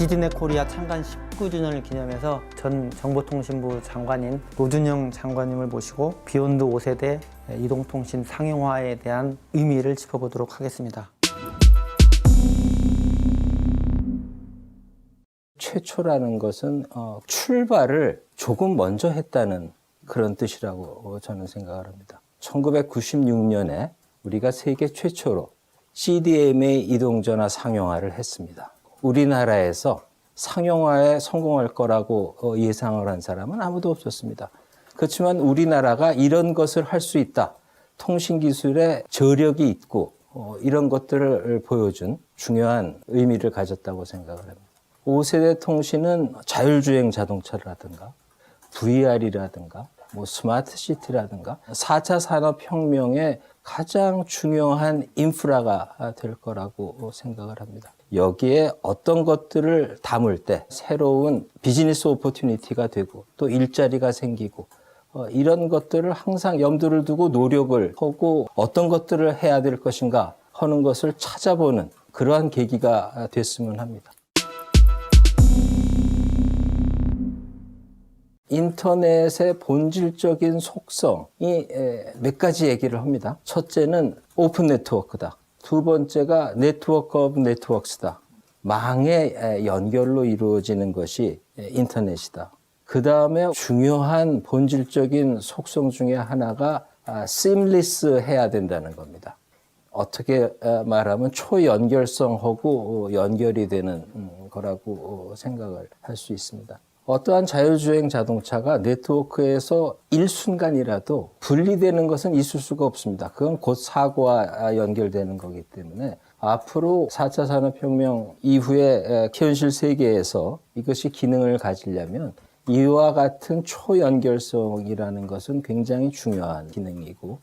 디지넷 코리아 창간 19주년을 기념해서 전 정보통신부 장관인 노준영 장관님을 모시고 비욘드 5세대 이동통신 상용화에 대한 의미를 짚어보도록 하겠습니다. 최초라는 것은 출발을 조금 먼저 했다는 그런 뜻이라고 저는 생각을 합니다. 1996년에 우리가 세계 최초로 CDMA 이동전화 상용화를 했습니다. 우리나라에서 상용화에 성공할 거라고 예상을 한 사람은 아무도 없었습니다. 그렇지만 우리나라가 이런 것을 할 수 있다. 통신기술에 저력이 있고 이런 것들을 보여준 중요한 의미를 가졌다고 생각을 합니다. 5세대 통신은 자율주행 자동차라든가 VR이라든가 스마트시티라든가 4차 산업혁명의 가장 중요한 인프라가 될 거라고 생각을 합니다. 여기에 어떤 것들을 담을 때 새로운 비즈니스 오퍼튜니티가 되고 또 일자리가 생기고 이런 것들을 항상 염두를 두고 노력을 하고 어떤 것들을 해야 될 것인가 하는 것을 찾아보는 그러한 계기가 됐으면 합니다. 인터넷의 본질적인 속성이 몇 가지 얘기를 합니다. 첫째는 오픈 네트워크다. 두 번째가 네트워크 오브 네트워크스다. 망의 연결로 이루어지는 것이 인터넷이다. 그 다음에 중요한 본질적인 속성 중에 하나가 seamless 해야 된다는 겁니다. 어떻게 말하면 초연결성하고 연결이 되는 거라고 생각을 할 수 있습니다. 어떠한 자율주행 자동차가 네트워크에서 일순간이라도 분리되는 것은 있을 수가 없습니다. 그건 곧 사고와 연결되는 거기 때문에 앞으로 4차 산업혁명 이후에 현실 세계에서 이것이 기능을 가지려면 이와 같은 초연결성이라는 것은 굉장히 중요한 기능이고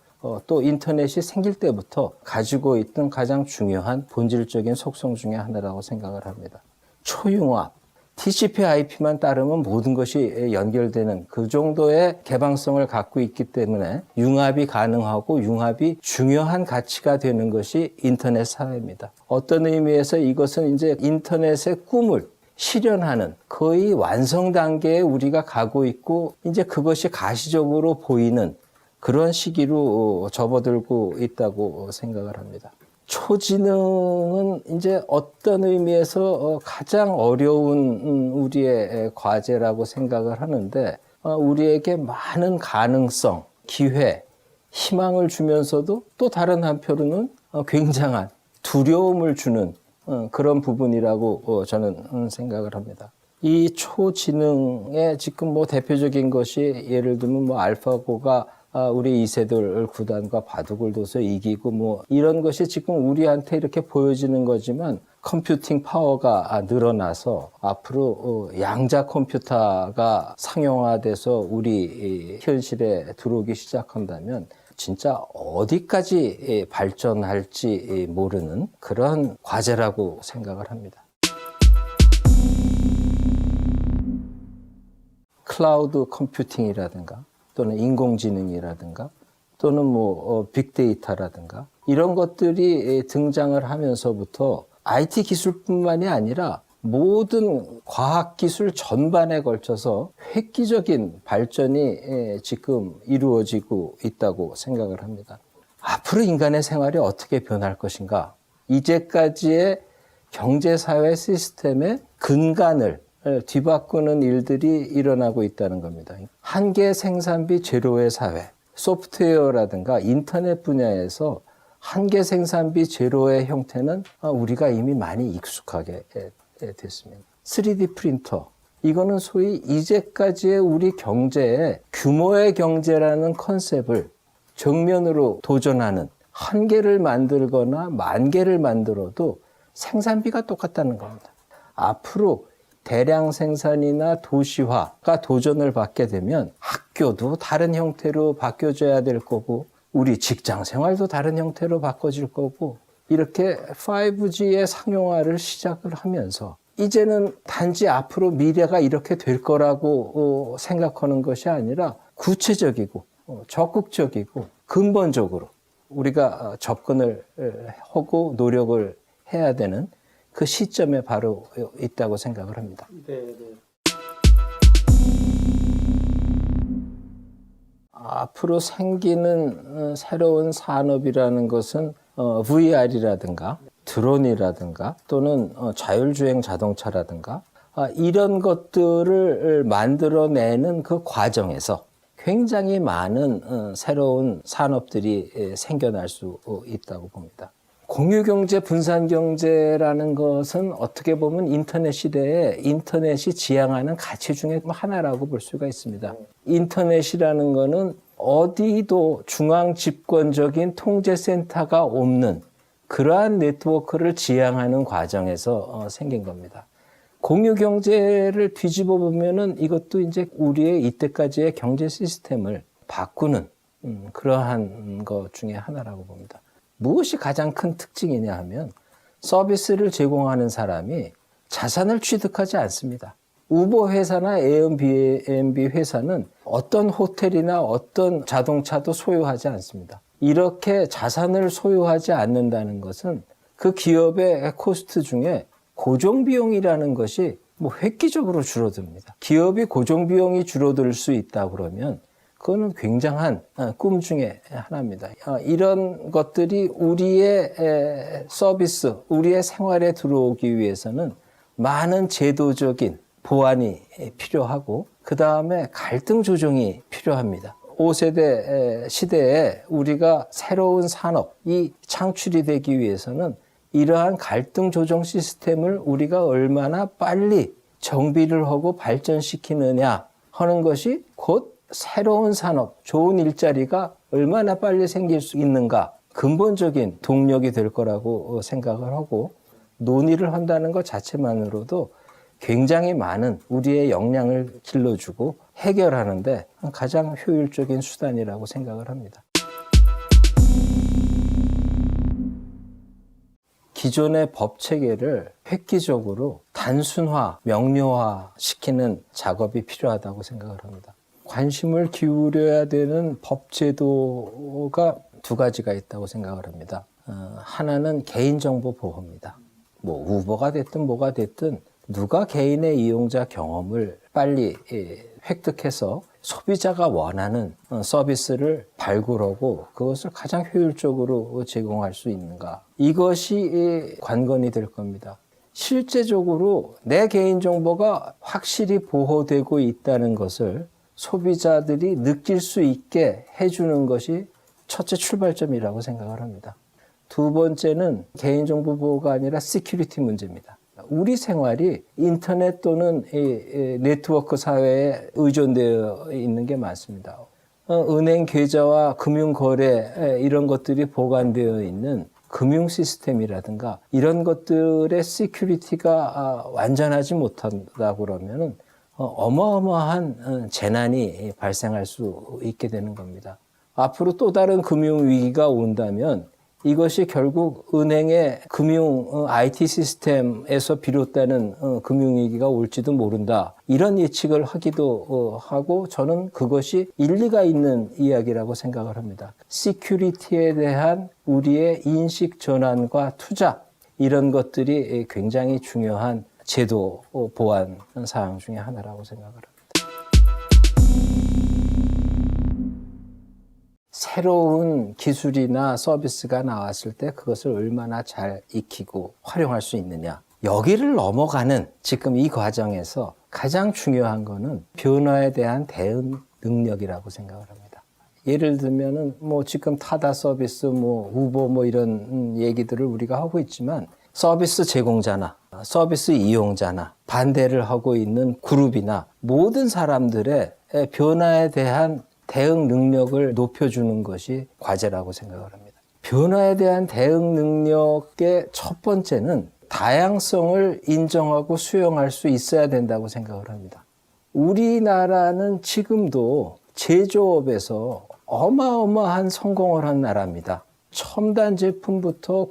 또 인터넷이 생길 때부터 가지고 있던 가장 중요한 본질적인 속성 중에 하나라고 생각을 합니다. 초융합. TCP/IP만 따르면 모든 것이 연결되는 그 정도의 개방성을 갖고 있기 때문에 융합이 가능하고 융합이 중요한 가치가 되는 것이 인터넷 사회입니다. 어떤 의미에서 이것은 이제 인터넷의 꿈을 실현하는 거의 완성 단계에 우리가 가고 있고 이제 그것이 가시적으로 보이는 그런 시기로 접어들고 있다고 생각을 합니다. 초지능은 이제 어떤 의미에서 가장 어려운 우리의 과제라고 생각을 하는데 우리에게 많은 가능성, 기회, 희망을 주면서도 또 다른 한편으로는 굉장한 두려움을 주는 그런 부분이라고 저는 생각을 합니다. 이 초지능의 지금 대표적인 것이 예를 들면 알파고가 우리 2세들 구단과 바둑을 둬서 이기고 이런 것이 지금 우리한테 이렇게 보여지는 거지만 컴퓨팅 파워가 늘어나서 앞으로 양자 컴퓨터가 상용화돼서 우리 현실에 들어오기 시작한다면 진짜 어디까지 발전할지 모르는 그런 과제라고 생각을 합니다. 클라우드 컴퓨팅이라든가 또는 인공지능이라든가 또는 빅데이터라든가 이런 것들이 등장을 하면서부터 IT 기술뿐만이 아니라 모든 과학기술 전반에 걸쳐서 획기적인 발전이 지금 이루어지고 있다고 생각을 합니다. 앞으로 인간의 생활이 어떻게 변할 것인가? 이제까지의 경제사회 시스템의 근간을 뒤바꾸는 일들이 일어나고 있다는 겁니다. 한계 생산비 제로의 사회, 소프트웨어라든가 인터넷 분야에서 한계 생산비 제로의 형태는 우리가 이미 많이 익숙하게 됐습니다. 3D 프린터, 이거는 소위 이제까지의 우리 경제의 규모의 경제라는 컨셉을 정면으로 도전하는 한 개를 만들거나 만 개를 만들어도 생산비가 똑같다는 겁니다. 앞으로 대량 생산이나 도시화가 도전을 받게 되면 학교도 다른 형태로 바뀌어져야 될 거고 우리 직장 생활도 다른 형태로 바꿔질 거고 이렇게 5G의 상용화를 시작을 하면서 이제는 단지 앞으로 미래가 이렇게 될 거라고 생각하는 것이 아니라 구체적이고 적극적이고 근본적으로 우리가 접근을 하고 노력을 해야 되는 그 시점에 바로 있다고 생각을 합니다. 앞으로 생기는 새로운 산업이라는 것은 VR이라든가 드론이라든가 또는 자율주행 자동차라든가 이런 것들을 만들어내는 그 과정에서 굉장히 많은 새로운 산업들이 생겨날 수 있다고 봅니다. 공유경제, 분산경제라는 것은 어떻게 보면 인터넷 시대에 인터넷이 지향하는 가치 중에 하나라고 볼 수가 있습니다. 인터넷이라는 것은 어디도 중앙 집권적인 통제센터가 없는 그러한 네트워크를 지향하는 과정에서 생긴 겁니다. 공유경제를 뒤집어 보면은 이것도 이제 우리의 이때까지의 경제 시스템을 바꾸는 그러한 것 중에 하나라고 봅니다. 무엇이 가장 큰 특징이냐 하면 서비스를 제공하는 사람이 자산을 취득하지 않습니다. 우버 회사나 에어비앤비 회사는 어떤 호텔이나 어떤 자동차도 소유하지 않습니다. 이렇게 자산을 소유하지 않는다는 것은 그 기업의 코스트 중에 고정비용이라는 것이 획기적으로 줄어듭니다. 기업이 고정비용이 줄어들 수 있다 그러면 그거는 굉장한 꿈 중에 하나입니다. 이런 것들이 우리의 서비스, 우리의 생활에 들어오기 위해서는 많은 제도적인 보완이 필요하고 그 다음에 갈등 조정이 필요합니다. 5세대 시대에 우리가 새로운 산업이 창출이 되기 위해서는 이러한 갈등 조정 시스템을 우리가 얼마나 빨리 정비를 하고 발전시키느냐 하는 것이 곧 새로운 산업, 좋은 일자리가 얼마나 빨리 생길 수 있는가 근본적인 동력이 될 거라고 생각을 하고 논의를 한다는 것 자체만으로도 굉장히 많은 우리의 역량을 길러주고 해결하는데 가장 효율적인 수단이라고 생각을 합니다. 기존의 법 체계를 획기적으로 단순화, 명료화 시키는 작업이 필요하다고 생각을 합니다. 관심을 기울여야 되는 법 제도가 두 가지가 있다고 생각을 합니다. 하나는 개인정보 보호입니다. 우버가 됐든 뭐가 됐든 누가 개인의 이용자 경험을 빨리 획득해서 소비자가 원하는 서비스를 발굴하고 그것을 가장 효율적으로 제공할 수 있는가. 이것이 관건이 될 겁니다. 실제적으로 내 개인정보가 확실히 보호되고 있다는 것을 소비자들이 느낄 수 있게 해주는 것이 첫째 출발점이라고 생각을 합니다. 두 번째는 개인정보 보호가 아니라 시큐리티 문제입니다. 우리 생활이 인터넷 또는 네트워크 사회에 의존되어 있는 게 많습니다. 은행 계좌와 금융거래 이런 것들이 보관되어 있는 금융 시스템이라든가 이런 것들의 시큐리티가 완전하지 못한다 그러면은 어마어마한 재난이 발생할 수 있게 되는 겁니다. 앞으로 또 다른 금융 위기가 온다면 이것이 결국 은행의 금융 IT 시스템에서 비롯되는 금융위기가 올지도 모른다. 이런 예측을 하기도 하고 저는 그것이 일리가 있는 이야기라고 생각을 합니다. 시큐리티에 대한 우리의 인식 전환과 투자 이런 것들이 굉장히 중요한 제도 보완 사항 중에 하나라고 생각을 합니다. 새로운 기술이나 서비스가 나왔을 때 그것을 얼마나 잘 익히고 활용할 수 있느냐. 여기를 넘어가는 지금 이 과정에서 가장 중요한 거는 변화에 대한 대응 능력이라고 생각을 합니다. 예를 들면은 지금 타다 서비스, 우버 이런 얘기들을 우리가 하고 있지만 서비스 제공자나 서비스 이용자나 반대를 하고 있는 그룹이나 모든 사람들의 변화에 대한 대응 능력을 높여주는 것이 과제라고 생각을 합니다. 변화에 대한 대응 능력의 첫 번째는 다양성을 인정하고 수용할 수 있어야 된다고 생각을 합니다. 우리나라는 지금도 제조업에서 어마어마한 성공을 한 나라입니다. 첨단 제품부터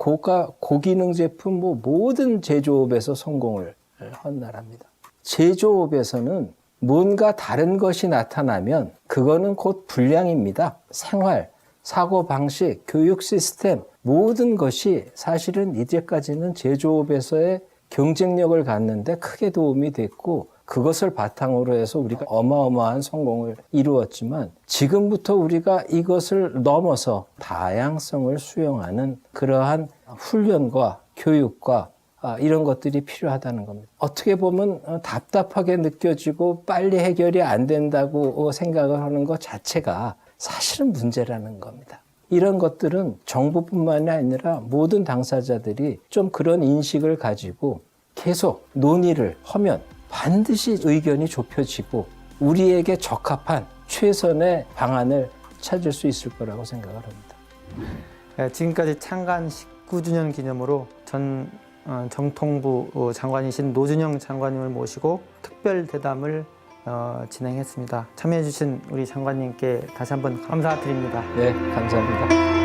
고기능 제품 모든 제조업에서 성공을 한 나라입니다. 제조업에서는 뭔가 다른 것이 나타나면 그거는 곧 불량입니다. 생활, 사고방식, 교육 시스템 모든 것이 사실은 이제까지는 제조업에서의 경쟁력을 갖는데 크게 도움이 됐고 그것을 바탕으로 해서 우리가 어마어마한 성공을 이루었지만 지금부터 우리가 이것을 넘어서 다양성을 수용하는 그러한 훈련과 교육과 이런 것들이 필요하다는 겁니다. 어떻게 보면 답답하게 느껴지고 빨리 해결이 안 된다고 생각을 하는 것 자체가 사실은 문제라는 겁니다. 이런 것들은 정부뿐만이 아니라 모든 당사자들이 좀 그런 인식을 가지고 계속 논의를 하면 반드시 의견이 좁혀지고 우리에게 적합한 최선의 방안을 찾을 수 있을 거라고 생각을 합니다. 지금까지 창간 19주년 기념으로 전 정통부 장관이신 노준영 장관님을 모시고 특별 대담을 진행했습니다. 참여해 주신 우리 장관님께 다시 한번 감사드립니다. 네, 감사합니다.